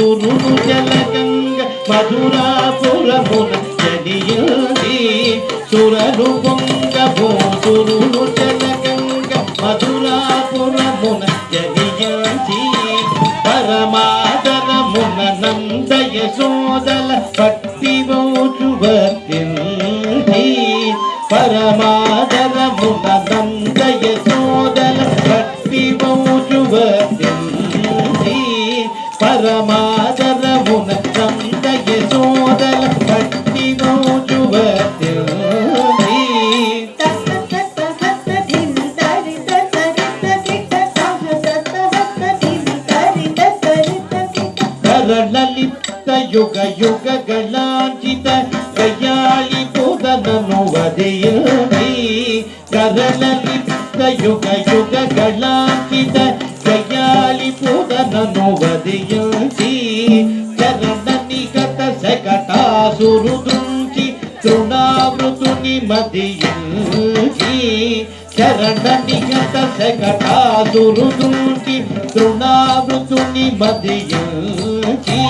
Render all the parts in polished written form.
భూసురులు జలగంగ మధురాపురమున జనియుంది సురలు పొంగ భూసురులు జలగంగ మధురాపురమున జనియుంది పరమాదరమున నంద యశోదల పట్టి మోచు వర్తింది పరమాదరమున నంద యశోదల పట్టి మోచు వర్తింది పరమాదరమున నంద యశోదల పట్టి మోచు వర్తింది లలిత ಯುಗ ಯುಗಗಳಾಂಚಿತ ಕೈಯಾಳಿ ಪುದನನು ವದೆಯುತ್ತಿ ಕರಲಲಿತ ಯುಗ ಯುಗಗಳಾಂಚಿತ ಕೈಯಾಳಿ ಪುದನನು ವದೆಯುತ್ತಿ ಚರಣ ನಿಗತ ಸಕಟಾಸುರು ದುಂಚಿ ತೃಣಾವೃತುನಿ ಮದಿಯುತ್ತಿ ಚರಣ ನಿಗತ ಸಕಟಾಸುರು ದುಂಚಿ ತೃಣಾವೃತುನಿ ಮದಿಯುತ್ತಿ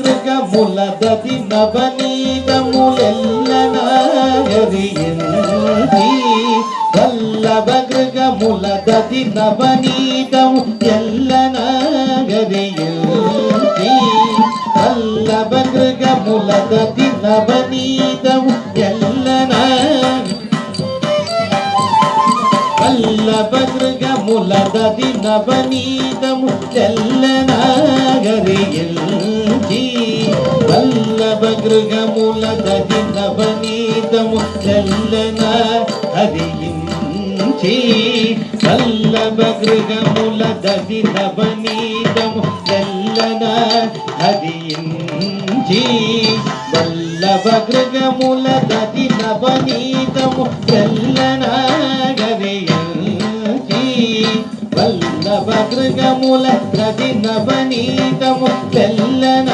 వల్లభగృగములదది నవనీతములెల్లనాగరియంది వల్లభగృగములదది నవనీతము ఎల్లనాగరియంది వల్లభగృగములదది నవనీతము వల్లభగృగములదది నవనీతము ఎల్లనాగరియంది వల్లభగృగములదది నవనీతము ఎల్లనాగరియంది వల్లభగృగములదది నవనీతము ఎల్లనాగరియంది వల్లభగృగములదది నవనీతము ఎల్లనాగరియంది వల్లభగృగములదది నవనీతము ఎల్లనాగరియంది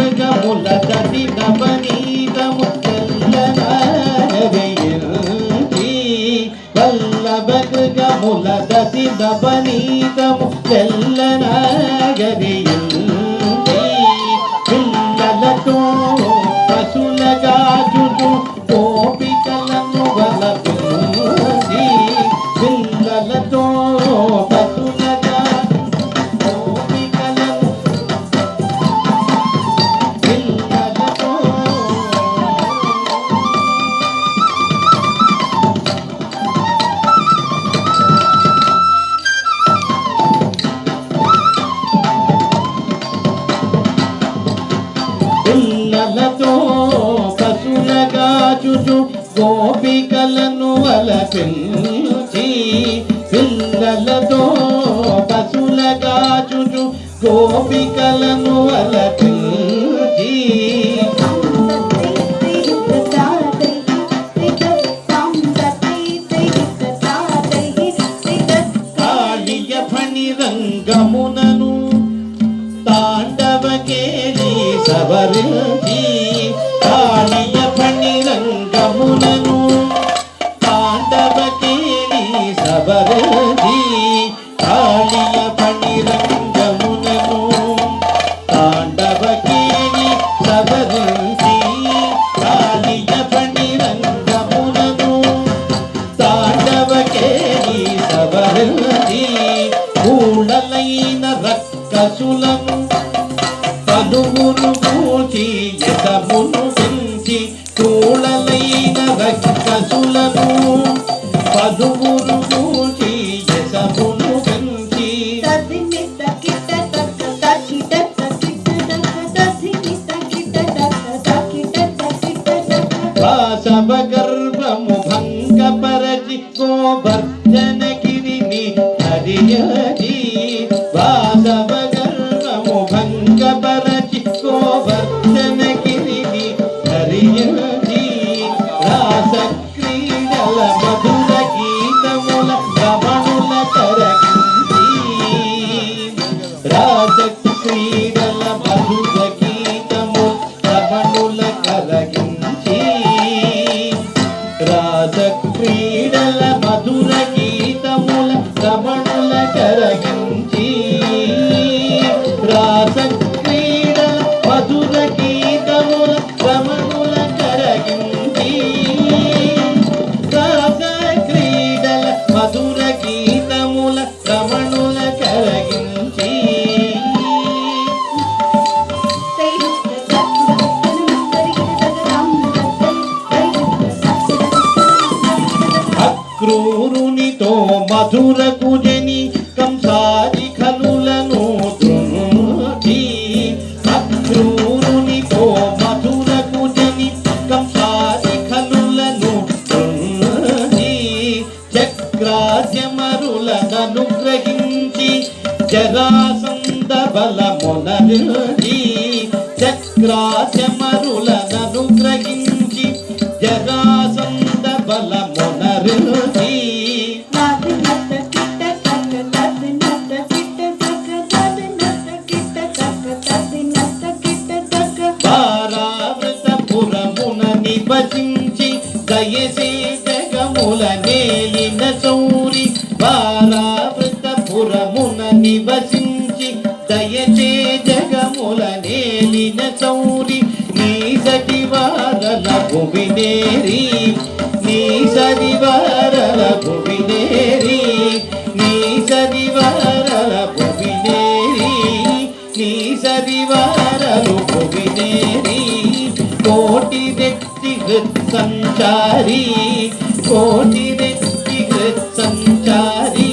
వల్లభగృగములదది నవనీతము ఎల్లనాగరియంది వల్లభగృగములదది నవనీతము ఎల్లనాగరియంది పిల్లలతో పశులగాజును గోపికలను వలపింది పిల్లలతో పిల్లలతో పశులగాచుచు గోపికలను అలపించి పిల్లలతో పశులగాచుచు గోపికలను అలపించి కాళియ ఫణి రంగమునను తాండవకేలి సవరించి కాళియ ఫణి రంగమునను తాండవకేలి సవరించి కాళియ ఫణి రంగమునను తాండవకేలి సవరించి కాళియ ఫణి రంగమునను తాండవకేలి సవరించి కూడలైన రక్కసులను పలువురు పూచి యశమును పెంచి కూడలైన రక్కసులను పలువురు పూచి యశమును పెంచి కరగించి రాస క్రీడల మధుర గీతముల రమణుల కరగించి రాస క్రీడల మధుర గీతముల రమణుల కరగించి అక్రూరునితో మధుర కుజని కంసాది ఖలులను దృఢి అక్రూరునితో మధుర కుజని కంసాది ఖలులను దృఢి చక్రాద్యమరులననుగ్రహించి జరాసంద బలమునరుడి చక్రాద్యమరులననుగ్రహించి జరాసంద బలమునరుడి భారావృతపురమున నివసించి దయసే జగముల నేలిన సౌరి భారావృతపురమున నివసించి దయచే జగముల నేలిన సౌరి నీ సటివారల భువినేరి నీ సరివారల భువినేరి నీ సరివారల భువినేరి నీ సరివారలు భువినేరి కోటి వ్యక్తి సంచారి కోటి వ్యక్తి సంచారి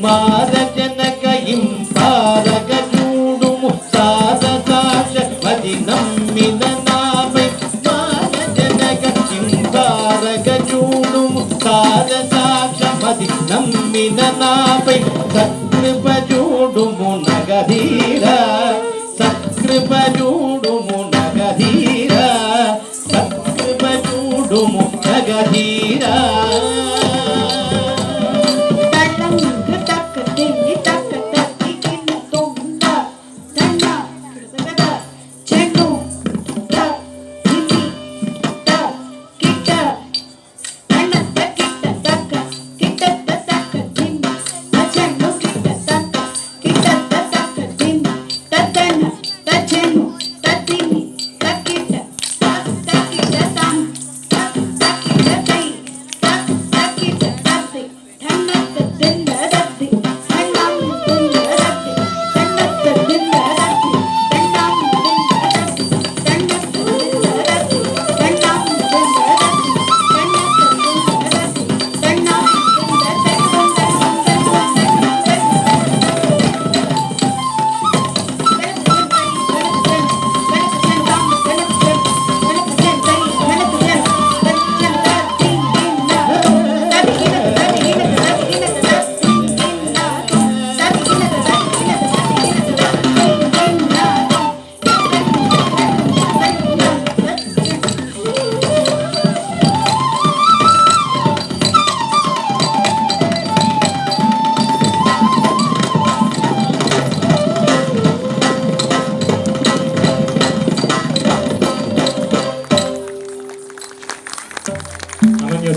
మారజనక ఇంపారగ చూడుము సారసాక్ష మది నమ్మిన నాపై మారజనక ఇంపారగ చూడుము సారసాక్ష మది నమ్మిన నాపై సత్కృప చూడుము నగధీర సత్కృప చూడుము నగధీర సత్కృప చూడుము నగధీర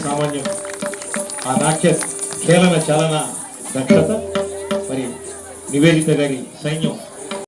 సామాన్యం ఆ నాట్య కేలన చలన దక్షత మరి నివేదిత గారి సైన్యం